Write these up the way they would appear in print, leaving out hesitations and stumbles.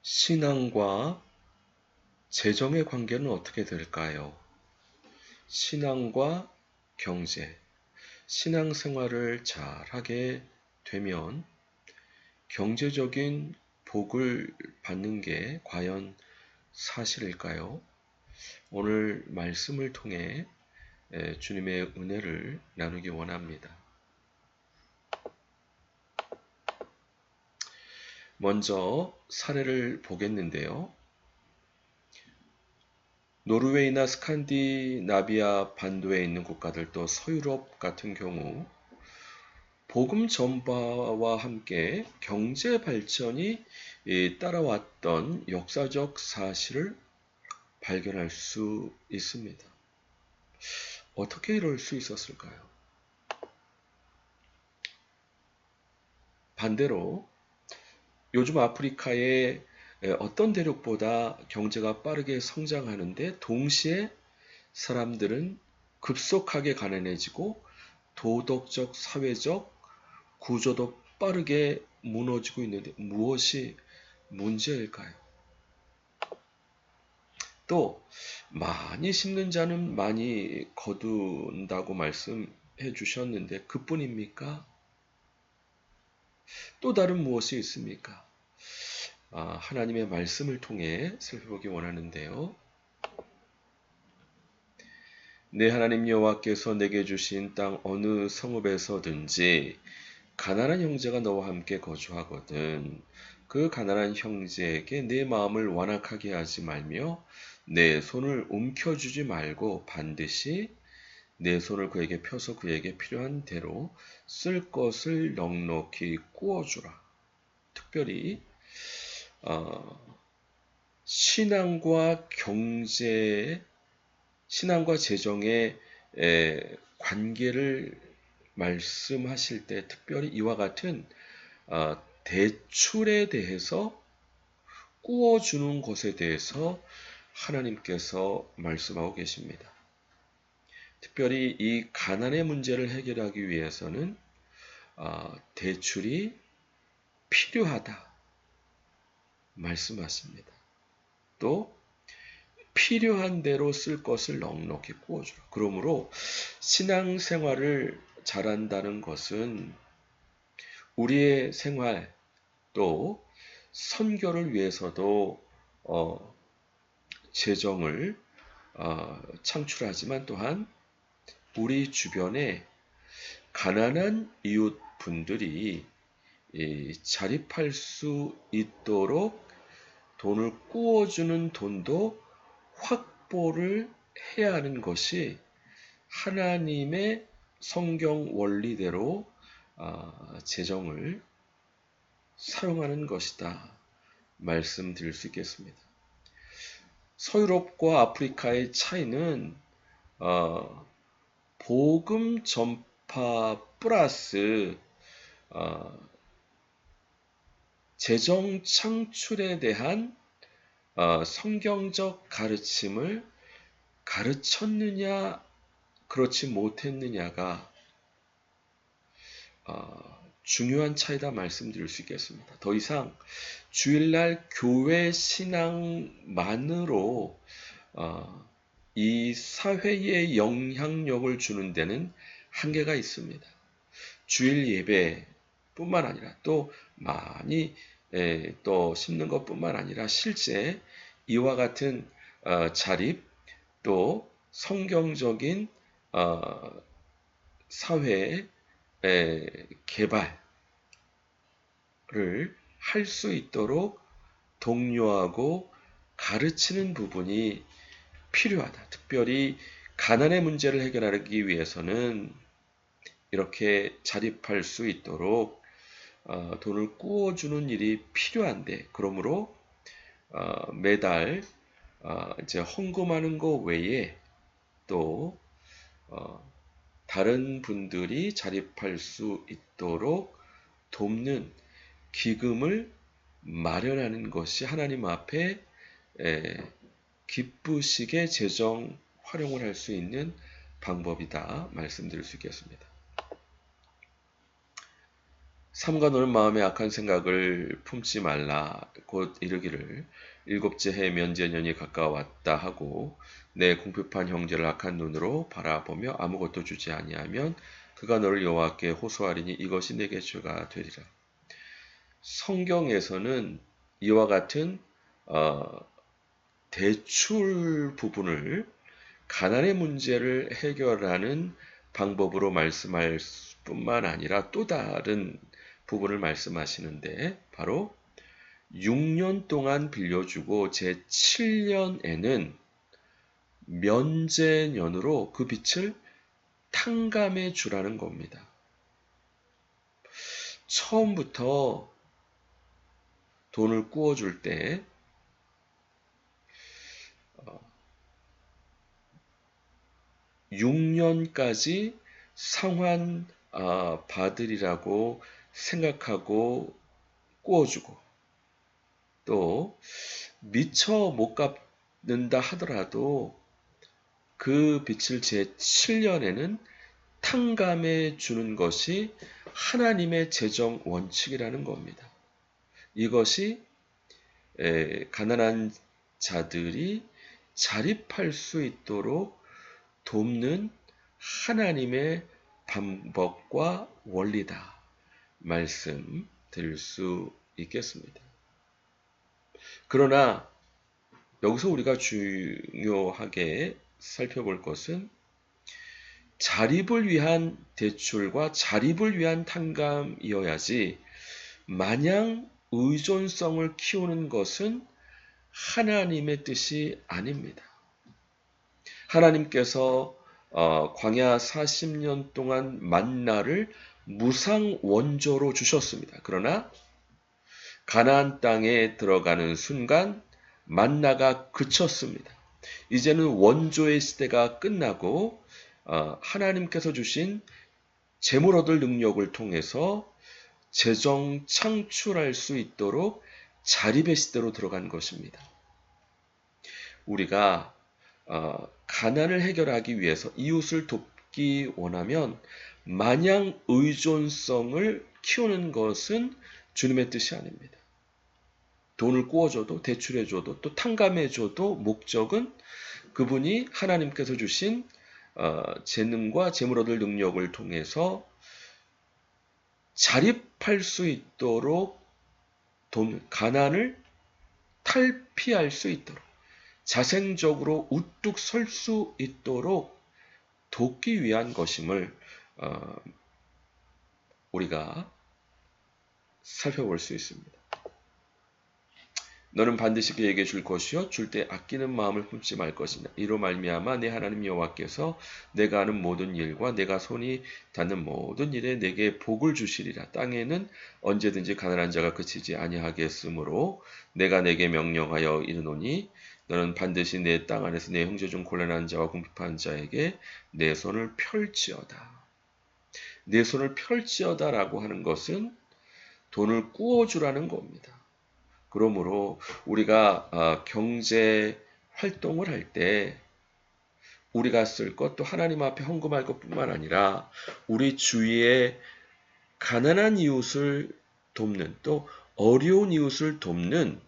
신앙과 재정의 관계는 어떻게 될까요? 신앙과 경제, 신앙생활을 잘하게 되면 경제적인 복을 받는 게 과연 사실일까요? 오늘 말씀을 통해 주님의 은혜를 나누기 원합니다. 먼저 사례를 보겠는데요. 노르웨이나 스칸디나비아 반도에 있는 국가들 또 서유럽 같은 경우 복음 전파와 함께 경제 발전이 따라왔던 역사적 사실을 발견할 수 있습니다. 어떻게 이럴 수 있었을까요? 반대로 요즘 아프리카의 어떤 대륙보다 경제가 빠르게 성장하는데 동시에 사람들은 급속하게 가난해지고 도덕적, 사회적 구조도 빠르게 무너지고 있는데 무엇이 문제일까요? 또 많이 심는 자는 많이 거둔다고 말씀해 주셨는데 그뿐입니까? 또 다른 무엇이 있습니까? 하나님의 말씀을 통해 살펴보기 원하는데요. 내 하나님 여호와께서 내게 주신 땅 어느 성읍에서든지 가난한 형제가 너와 함께 거주하거든 그 가난한 형제에게 내 마음을 완악하게 하지 말며 내 손을 움켜주지 말고 반드시 내 손을 그에게 펴서 그에게 필요한 대로 쓸 것을 넉넉히 꾸어주라. 특별히 신앙과 경제, 신앙과 재정의 관계를 말씀하실 때 특별히 이와 같은 대출에 대해서 꾸어주는 것에 대해서 하나님께서 말씀하고 계십니다. 특별히 이 가난의 문제를 해결하기 위해서는 대출이 필요하다 말씀하십니다. 또 필요한 대로 쓸 것을 넉넉히 꾸어주라. 그러므로 신앙생활을 잘한다는 것은 우리의 생활 또 선교를 위해서도 재정을 창출하지만 또한 우리 주변에 가난한 이웃 분들이 자립할 수 있도록 돈을 꾸어주는 돈도 확보를 해야 하는 것이 하나님의 성경 원리대로 재정을 사용하는 것이다 말씀드릴 수 있겠습니다. 서유럽과 아프리카의 차이는 복음 전파 플러스 재정 창출에 대한 성경적 가르침을 가르쳤느냐 그렇지 못했느냐가 중요한 차이다 말씀드릴 수 있겠습니다. 더 이상 주일날 교회 신앙만으로 이 사회에 영향력을 주는 데는 한계가 있습니다. 주일 예배뿐만 아니라 또 많이 또 심는 것뿐만 아니라 실제 이와 같은 자립 또 성경적인 사회 개발을 할 수 있도록 독려하고 가르치는 부분이 필요하다. 특별히 가난의 문제를 해결하기 위해서는 이렇게 자립할 수 있도록 돈을 꾸어주는 일이 필요한데 그러므로 매달 이제 헌금하는 것 외에 또 다른 분들이 자립할 수 있도록 돕는 기금을 마련하는 것이 하나님 앞에 기쁘시게 재정 활용을 할 수 있는 방법이다 말씀드릴 수 있겠습니다. 삼가 너는 마음에 악한 생각을 품지 말라. 곧 이르기를 일곱째 해 면제년이 가까웠다 하고 내 궁핍한 형제를 악한 눈으로 바라보며 아무것도 주지 아니하면 그가 너를 여호와께 호소하리니 이것이 내게 죄가 되리라. 성경에서는 이와 같은 대출 부분을 가난의 문제를 해결하는 방법으로 말씀할 뿐만 아니라 또 다른 부분을 말씀하시는데 바로 6년 동안 빌려주고 제 7년에는 면제년으로 그 빚을 탕감해 주라는 겁니다. 처음부터 돈을 꾸어줄 때 6년까지 상환 받으리라고 생각하고 꾸어주고 또 미처 못 갚는다 하더라도 그 빚을 제 7년에는 탕감해 주는 것이 하나님의 재정 원칙이라는 겁니다. 이것이 가난한 자들이 자립할 수 있도록 돕는 하나님의 방법과 원리다 말씀드릴 수 있겠습니다. 그러나 여기서 우리가 중요하게 살펴볼 것은 자립을 위한 대출과 자립을 위한 탕감이어야지 마냥 의존성을 키우는 것은 하나님의 뜻이 아닙니다. 하나님께서 광야 40년 동안 만나를 무상 원조로 주셨습니다. 그러나 가나안 땅에 들어가는 순간 만나가 그쳤습니다. 이제는 원조의 시대가 끝나고 하나님께서 주신 재물 얻을 능력을 통해서 재정 창출할 수 있도록 자립의 시대로 들어간 것입니다. 우리가 가난을 해결하기 위해서 이웃을 돕기 원하면 마냥 의존성을 키우는 것은 주님의 뜻이 아닙니다. 돈을 꾸어줘도 대출해줘도 또 탕감해줘도 목적은 그분이 하나님께서 주신 재능과 재물 얻을 능력을 통해서 자립할 수 있도록 가난을 탈피할 수 있도록 자생적으로 우뚝 설 수 있도록 돕기 위한 것임을 우리가 살펴볼 수 있습니다. 너는 반드시 그에게 줄 것이요 줄 때 아끼는 마음을 품지 말 것이냐 이로 말미암아 내 하나님 여호와께서 내가 하는 모든 일과 내가 손이 닿는 모든 일에 내게 복을 주시리라. 땅에는 언제든지 가난한 자가 그치지 아니하겠으므로 내가 내게 명령하여 이르노니 너는 반드시 내 땅 안에서 내 형제 중 곤란한 자와 궁핍한 자에게 내 손을 펼지어다. 내 손을 펼지어다라고 하는 것은 돈을 꾸어주라는 겁니다. 그러므로 우리가 경제 활동을 할 때 우리가 쓸 것 또 하나님 앞에 헌금할 것뿐만 아니라 우리 주위에 가난한 이웃을 돕는 또 어려운 이웃을 돕는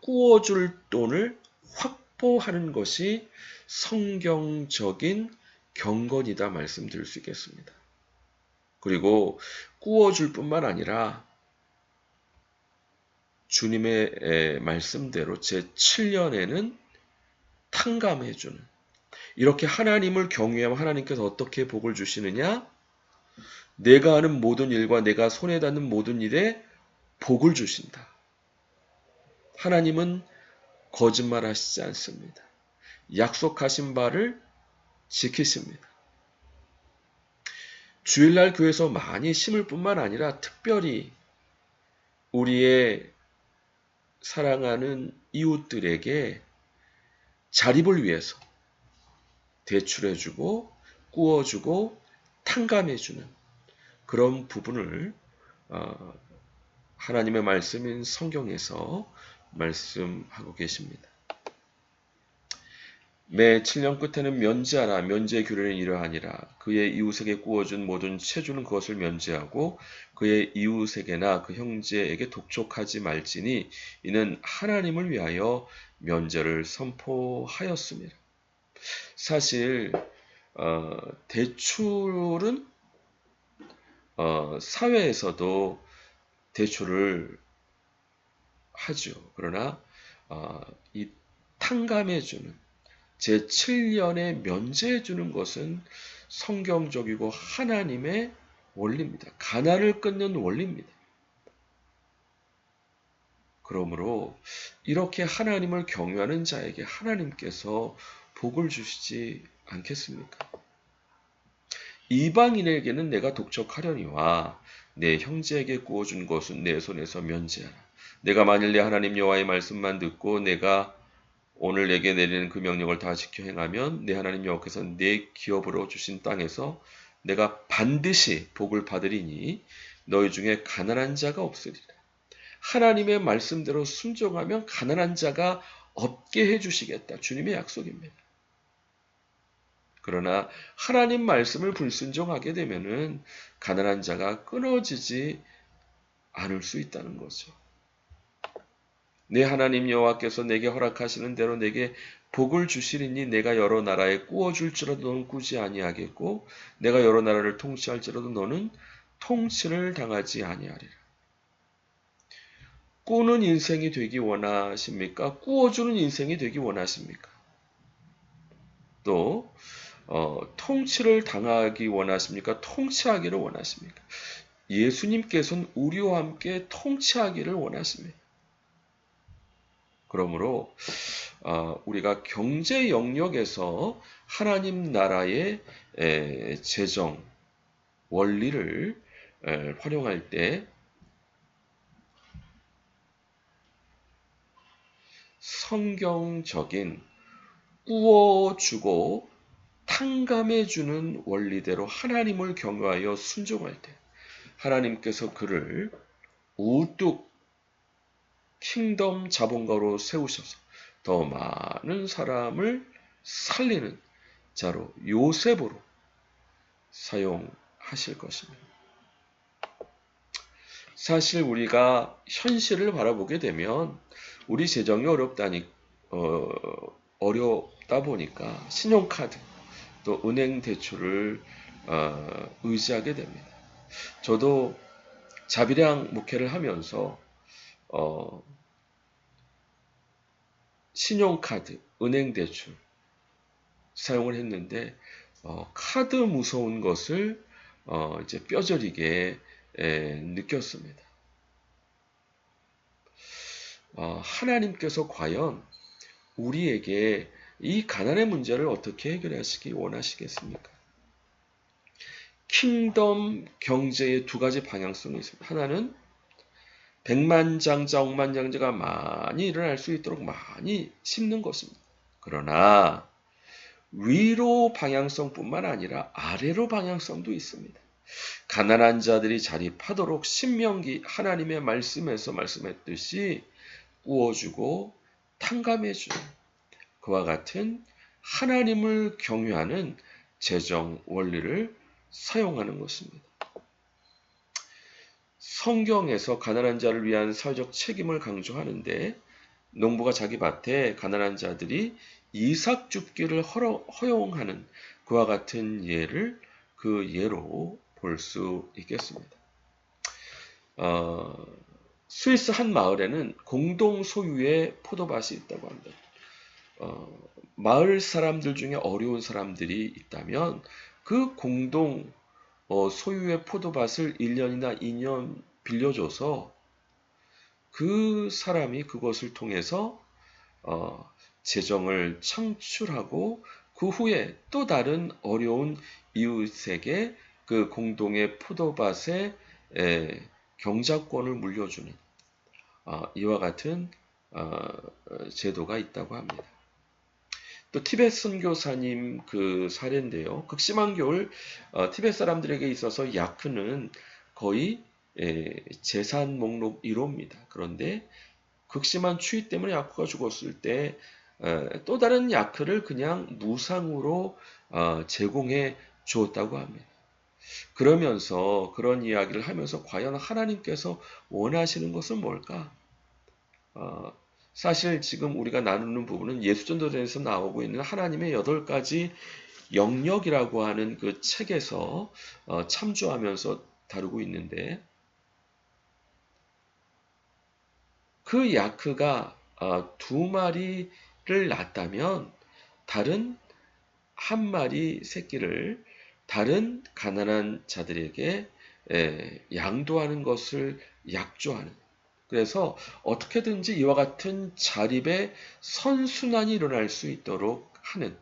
꾸어줄 돈을 확보하는 것이 성경적인 경건이다 말씀드릴 수 있겠습니다. 그리고 꾸어줄 뿐만 아니라 주님의 말씀대로 제 7년에는 탕감해주는 이렇게 하나님을 경외하면 하나님께서 어떻게 복을 주시느냐? 내가 하는 모든 일과 내가 손에 닿는 모든 일에 복을 주신다. 하나님은 거짓말하시지 않습니다. 약속하신 바를 지키십니다. 주일날 교회에서 많이 심을 뿐만 아니라 특별히 우리의 사랑하는 이웃들에게 자립을 위해서 대출해주고 꾸어주고 탕감해주는 그런 부분을 하나님의 말씀인 성경에서 말씀하고 계십니다. 매 7년 끝에는 면제하라. 면제 규례는 이러하니라. 그의 이웃에게 구워준 모든 채주는 그것을 면제하고 그의 이웃에게나 그 형제에게 독촉하지 말지니 이는 하나님을 위하여 면제를 선포하였습니다. 사실 대출은 사회에서도 대출을 하죠. 그러나 이 탕감해주는 제7년에 면제해주는 것은 성경적이고 하나님의 원리입니다. 가난을 끊는 원리입니다. 그러므로 이렇게 하나님을 경외하는 자에게 하나님께서 복을 주시지 않겠습니까? 이방인에게는 내가 독촉하려니와 내 형제에게 구워준 것은 내 손에서 면제하라. 내가 만일 내 하나님 여호와의 말씀만 듣고 내가 오늘 내게 내리는 그 명령을 다 지켜 행하면 내 하나님 여호와께서 내 기업으로 주신 땅에서 내가 반드시 복을 받으리니 너희 중에 가난한 자가 없으리라. 하나님의 말씀대로 순종하면 가난한 자가 없게 해주시겠다. 주님의 약속입니다. 그러나 하나님 말씀을 불순종하게 되면은 가난한 자가 끊어지지 않을 수 있다는 거죠. 내 하나님 여호와께서 내게 허락하시는 대로 내게 복을 주시리니 내가 여러 나라에 꾸어줄지라도 너는 꾸지 아니하겠고 내가 여러 나라를 통치할지라도 너는 통치를 당하지 아니하리라. 꾸는 인생이 되기 원하십니까? 꾸어주는 인생이 되기 원하십니까? 또 통치를 당하기 원하십니까? 통치하기를 원하십니까? 예수님께서는 우리와 함께 통치하기를 원하십니다. 그러므로 우리가 경제 영역에서 하나님 나라의 재정 원리를 활용할 때 성경적인 꾸어주고 탕감해주는 원리대로 하나님을 경외하여 순종할 때 하나님께서 그를 우뚝 킹덤 자본가로 세우셔서 더 많은 사람을 살리는 자로 요셉으로 사용하실 것입니다. 사실 우리가 현실을 바라보게 되면 우리 재정이 어렵다 보니까 신용카드 또 은행 대출을 의지하게 됩니다. 저도 자비량 목회를 하면서 신용카드, 은행 대출 사용을 했는데 카드 무서운 것을 이제 뼈저리게 느꼈습니다. 하나님께서 과연 우리에게 이 가난의 문제를 어떻게 해결하시기 원하시겠습니까? 킹덤 경제의 두 가지 방향성이 있습니다. 하나는 백만장자, 억만장자가 많이 일어날 수 있도록 많이 심는 것입니다. 그러나 위로 방향성뿐만 아니라 아래로 방향성도 있습니다. 가난한 자들이 자립하도록 신명기 하나님의 말씀에서 말씀했듯이 꾸어주고 탕감해주는 그와 같은 하나님을 경유하는 재정 원리를 사용하는 것입니다. 성경에서 가난한 자를 위한 사회적 책임을 강조하는데 농부가 자기 밭에 가난한 자들이 이삭 줍기를 허용하는 그와 같은 예를 그 예로 볼 수 있겠습니다. 스위스 한 마을에는 공동 소유의 포도밭이 있다고 합니다. 마을 사람들 중에 어려운 사람들이 있다면 그 공동 소유의 포도밭을 1년이나 2년 빌려줘서 그 사람이 그것을 통해서 재정을 창출하고 그 후에 또 다른 어려운 이웃에게 그 공동의 포도밭의 경작권을 물려주는 이와 같은 제도가 있다고 합니다. 또 티벳 선교사님 그 사례인데요. 극심한 겨울 티벳 사람들에게 있어서 야크는 거의 재산 목록 1호입니다. 그런데 극심한 추위 때문에 야크가 죽었을 때 또 다른 야크를 그냥 무상으로 제공해 주었다고 합니다. 그러면서 그런 이야기를 하면서 과연 하나님께서 원하시는 것은 뭘까? 어, 사실 지금 우리가 나누는 부분은 예수전도전에서 나오고 있는 하나님의 8가지 영역이라고 하는 그 책에서 참조하면서 다루고 있는데 그 야크가 2마리를 낳았다면 다른 1마리 새끼를 다른 가난한 자들에게 양도하는 것을 약조하는 그래서 어떻게든지 이와 같은 자립의 선순환이 일어날 수 있도록 하는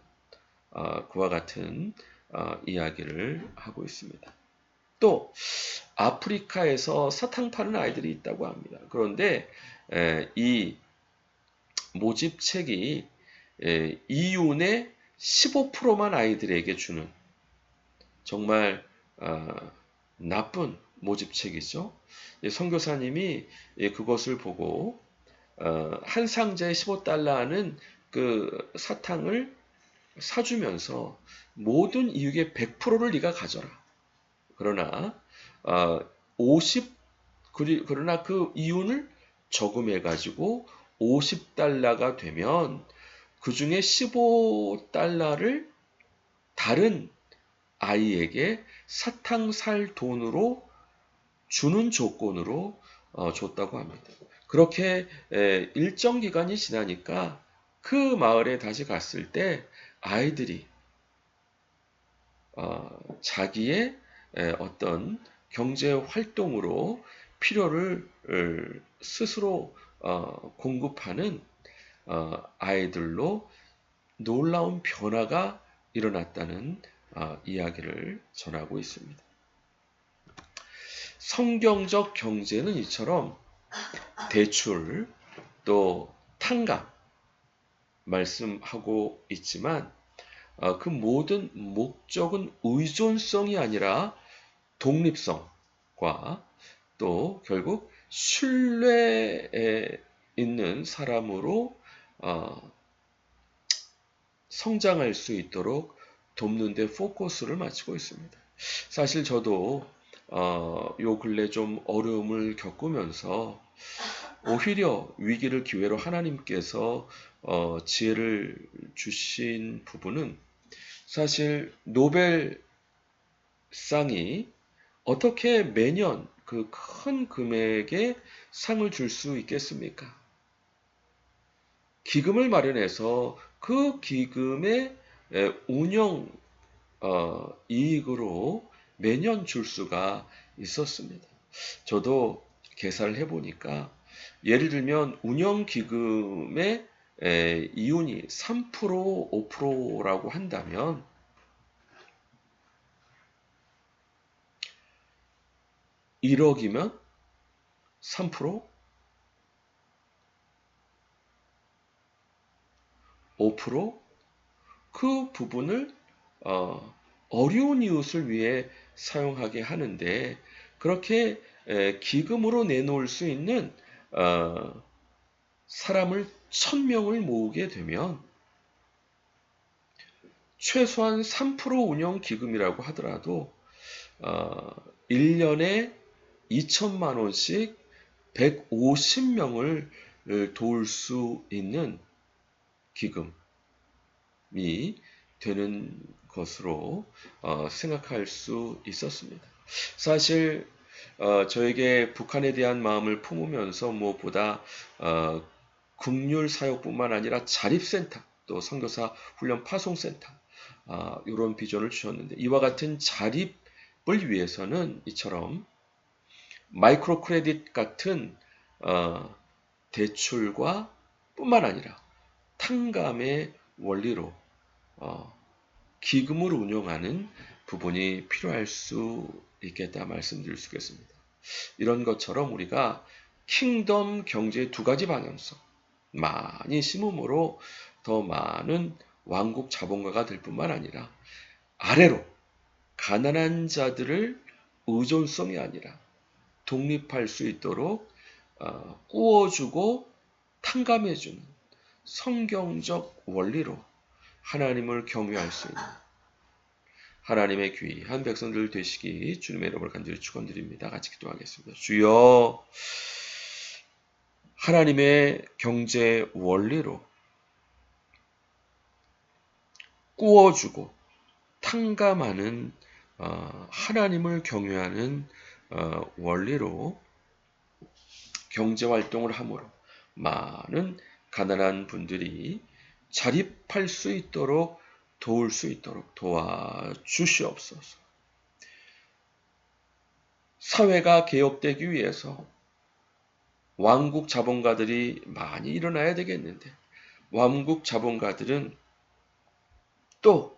그와 같은 이야기를 하고 있습니다. 또 아프리카에서 사탕 파는 아이들이 있다고 합니다. 그런데 이 모집책이 이윤의 15%만 아이들에게 주는 정말 나쁜 모집책이죠. 선교사님이 그것을 보고 한 상자에 15달러는 그 사탕을 사주면서 모든 이익의 100%를 네가 가져라. 그러나 50 그러나 그 이윤을 저금해 가지고 50달러가 되면 그 중에 15달러를 다른 아이에게 사탕 살 돈으로 주는 조건으로 줬다고 합니다. 그렇게 일정 기간이 지나니까 그 마을에 다시 갔을 때 아이들이 자기의 어떤 경제 활동으로 필요를 스스로 공급하는 아이들로 놀라운 변화가 일어났다는 이야기를 전하고 있습니다. 성경적 경제는 이처럼 대출 또 탕감 말씀하고 있지만 그 모든 목적은 의존성이 아니라 독립성과 또 결국 신뢰에 있는 사람으로 성장할 수 있도록 돕는 데 포커스를 맞추고 있습니다. 사실 저도 요 근래 좀 어려움을 겪으면서 오히려 위기를 기회로 하나님께서 지혜를 주신 부분은 사실 노벨상이 어떻게 매년 그 큰 금액의 상을 줄 수 있겠습니까? 기금을 마련해서 그 기금의 운영 이익으로 매년 줄 수가 있었습니다. 저도 계산을 해보니까 예를 들면 운영기금의 이윤이 3%, 5%라고 한다면 1억이면 3%, 5%? 그 부분을 어려운 이웃을 위해 사용하게 하는데 그렇게 기금으로 내놓을 수 있는 사람을 1000명을 모으게 되면 최소한 3% 운영 기금이라고 하더라도 1년에 2천만 원씩 150명을 도울 수 있는 기금이 되는 것으로 생각할 수 있었습니다. 사실 저에게 북한에 대한 마음을 품으면서 무엇보다 긍휼 사역뿐만 아니라 자립센터 또 선교사 훈련 파송센터 이런 비전을 주셨는데 이와 같은 자립을 위해서는 이처럼 마이크로 크레딧 같은 대출과 뿐만 아니라 탕감의 원리로 기금을 운영하는 부분이 필요할 수 있겠다 말씀드릴 수 있겠습니다. 이런 것처럼 우리가 킹덤 경제의 2가지 방향성 많이 심음으로 더 많은 왕국 자본가가 될 뿐만 아니라 아래로 가난한 자들을 의존성이 아니라 독립할 수 있도록 꾸어주고 탕감해주는 성경적 원리로 하나님을 경외할 수 있는 하나님의 귀한 백성들 되시기 주님의 이름으로 간절히 축원드립니다. 같이 기도하겠습니다. 주여, 하나님의 경제 원리로 꾸어주고 탕감하는 하나님을 경외하는 원리로 경제활동을 함으로 많은 가난한 분들이 자립할 수 있도록 도울 수 있도록 도와주시옵소서. 사회가 개혁되기 위해서 왕국 자본가들이 많이 일어나야 되겠는데 왕국 자본가들은 또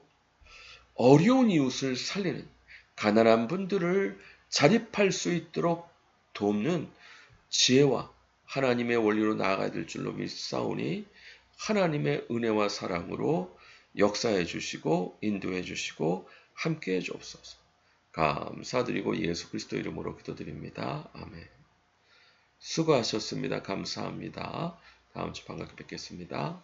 어려운 이웃을 살리는 가난한 분들을 자립할 수 있도록 돕는 지혜와 하나님의 원리로 나아가야 될 줄로 믿사오니 하나님의 은혜와 사랑으로 역사해 주시고 인도해 주시고 함께해 주옵소서. 감사드리고 예수 그리스도 이름으로 기도드립니다. 아멘. 수고하셨습니다. 감사합니다. 다음 주 반갑게 뵙겠습니다.